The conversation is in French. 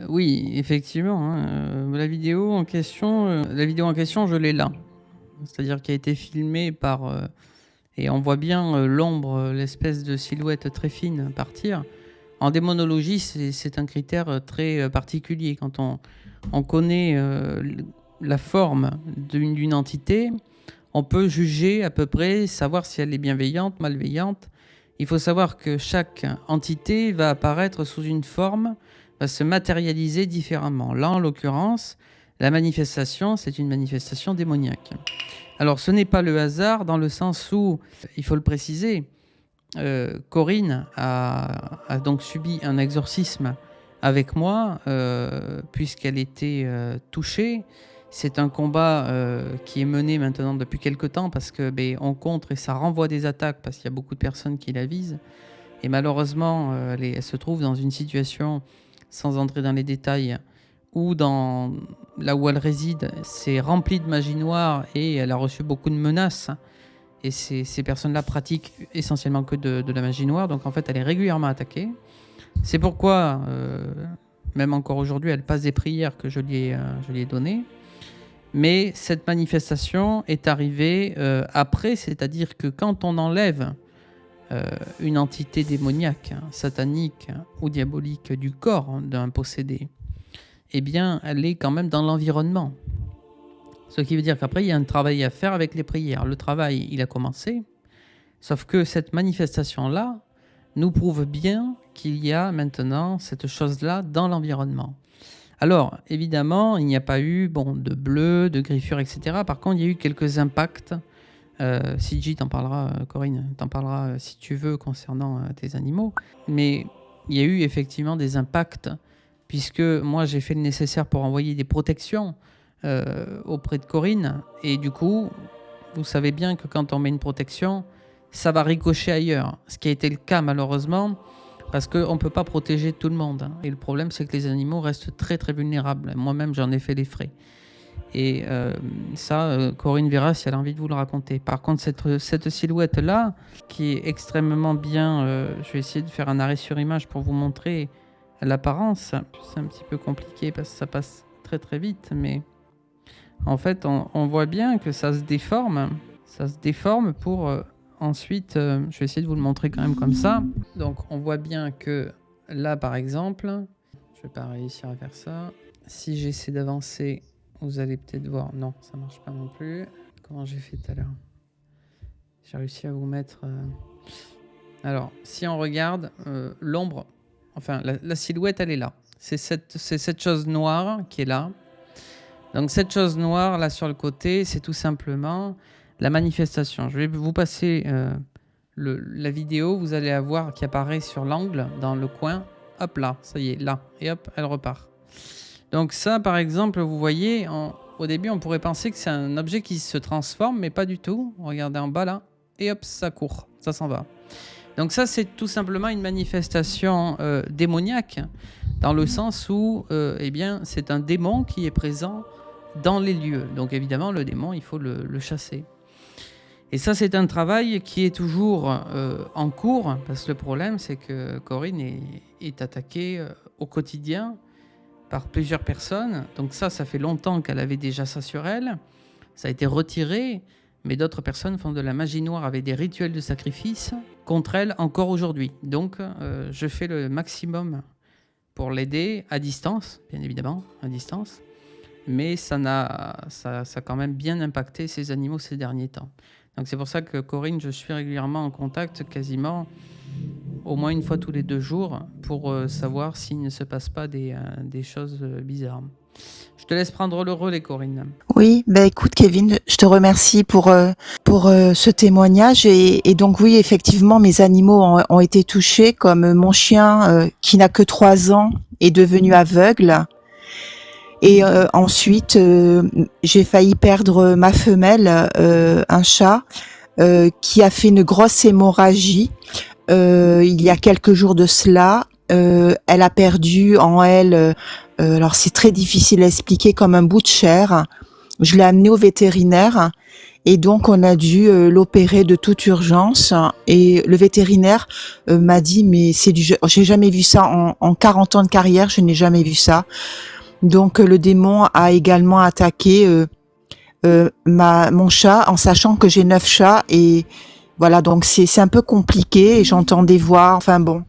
Oui, effectivement, hein, la vidéo en question, je l'ai là. C'est-à-dire qu'elle a été filmée et on voit bien, l'ombre, l'espèce de silhouette très fine partir. En démonologie, c'est un critère, très, particulier. Quand on connaît, la forme d'une entité, on peut juger à peu près, savoir si elle est bienveillante, malveillante. Il faut savoir que chaque entité va apparaître sous une forme, va se matérialiser différemment. Là, en l'occurrence, la manifestation, c'est une manifestation démoniaque. Alors, ce n'est pas le hasard dans le sens où, il faut le préciser, Corinne a donc subi un exorcisme avec moi, puisqu'elle était touchée. C'est un combat qui est mené maintenant depuis quelque temps parce que on contre et ça renvoie des attaques parce qu'il y a beaucoup de personnes qui la visent. Et malheureusement, elle se trouve dans une situation, sans entrer dans les détails, où là où elle réside, c'est rempli de magie noire et elle a reçu beaucoup de menaces. Et ces personnes-là pratiquent essentiellement que de la magie noire, donc en fait elle est régulièrement attaquée. C'est pourquoi, même encore aujourd'hui, elle passe des prières que je lui ai données. Mais cette manifestation est arrivée après, c'est-à-dire que quand on enlève une entité démoniaque, satanique ou diabolique du corps d'un possédé, eh bien elle est quand même dans l'environnement. Ce qui veut dire qu'après, il y a un travail à faire avec les prières. Le travail, il a commencé, sauf que cette manifestation-là nous prouve bien qu'il y a maintenant cette chose-là dans l'environnement. Alors, évidemment, il n'y a pas eu de bleu, de griffures, etc. Par contre, il y a eu quelques impacts. CJ t'en parlera, Corinne, t'en parlera si tu veux concernant tes animaux. Mais il y a eu effectivement des impacts, puisque moi, j'ai fait le nécessaire pour envoyer des protections auprès de Corinne. Et du coup, vous savez bien que quand on met une protection, ça va ricocher ailleurs. Ce qui a été le cas, malheureusement, parce qu'on ne peut pas protéger tout le monde. Et le problème, c'est que les animaux restent très très vulnérables. Moi-même, j'en ai fait les frais. Et Corinne verra si elle a envie de vous le raconter. Par contre, cette silhouette-là, qui est extrêmement bien... je vais essayer de faire un arrêt sur image pour vous montrer l'apparence. C'est un petit peu compliqué parce que ça passe très très vite. Mais en fait, on voit bien que ça se déforme. Ça se déforme pour... Ensuite, je vais essayer de vous le montrer quand même comme ça. Donc, on voit bien que là, par exemple, je vais pas réussir à faire ça. Si j'essaie d'avancer, vous allez peut-être voir. Non, ça marche pas non plus. Comment j'ai fait tout à l'heure? J'ai réussi à vous mettre... Alors, si on regarde l'ombre, enfin, la silhouette, elle est là. C'est cette chose noire qui est là. Donc, cette chose noire, là, sur le côté, c'est tout simplement... la manifestation. Je vais vous passer la vidéo. Vous allez la voir qui apparaît sur l'angle, dans le coin. Hop là, ça y est, là. Et hop, elle repart. Donc ça, par exemple, vous voyez, au début, on pourrait penser que c'est un objet qui se transforme, mais pas du tout. Regardez en bas là. Et hop, ça court. Ça s'en va. Donc ça, c'est tout simplement une manifestation démoniaque, dans le sens où c'est un démon qui est présent dans les lieux. Donc évidemment, le démon, il faut le chasser. Et ça, c'est un travail qui est toujours en cours, parce que le problème, c'est que Corinne est attaquée au quotidien par plusieurs personnes. Donc ça fait longtemps qu'elle avait déjà ça sur elle. Ça a été retiré, mais d'autres personnes font de la magie noire avec des rituels de sacrifice contre elle encore aujourd'hui. Donc, je fais le maximum pour l'aider à distance, bien évidemment, à distance. Mais ça a quand même bien impacté ces animaux ces derniers temps. Donc c'est pour ça que Corinne, je suis régulièrement en contact, quasiment au moins une fois tous les 2 jours, pour savoir s'il ne se passe pas des choses bizarres. Je te laisse prendre le relais, Corinne. Oui, écoute Kevin, je te remercie pour ce témoignage et donc oui, effectivement, mes animaux ont été touchés, comme mon chien qui n'a que 3 ans est devenu aveugle. Et ensuite, j'ai failli perdre ma femelle, un chat, qui a fait une grosse hémorragie il y a quelques jours de cela. Elle a perdu en elle, alors c'est très difficile à expliquer, comme un bout de chair. Je l'ai amenée au vétérinaire Et donc, on a dû l'opérer de toute urgence. Et le vétérinaire m'a dit, mais j'ai jamais vu ça en 40 ans de carrière, je n'ai jamais vu ça. Donc, le démon a également attaqué mon chat, en sachant que j'ai 9 chats. Et voilà, donc c'est un peu compliqué. Et j'entends des voix. Enfin bon,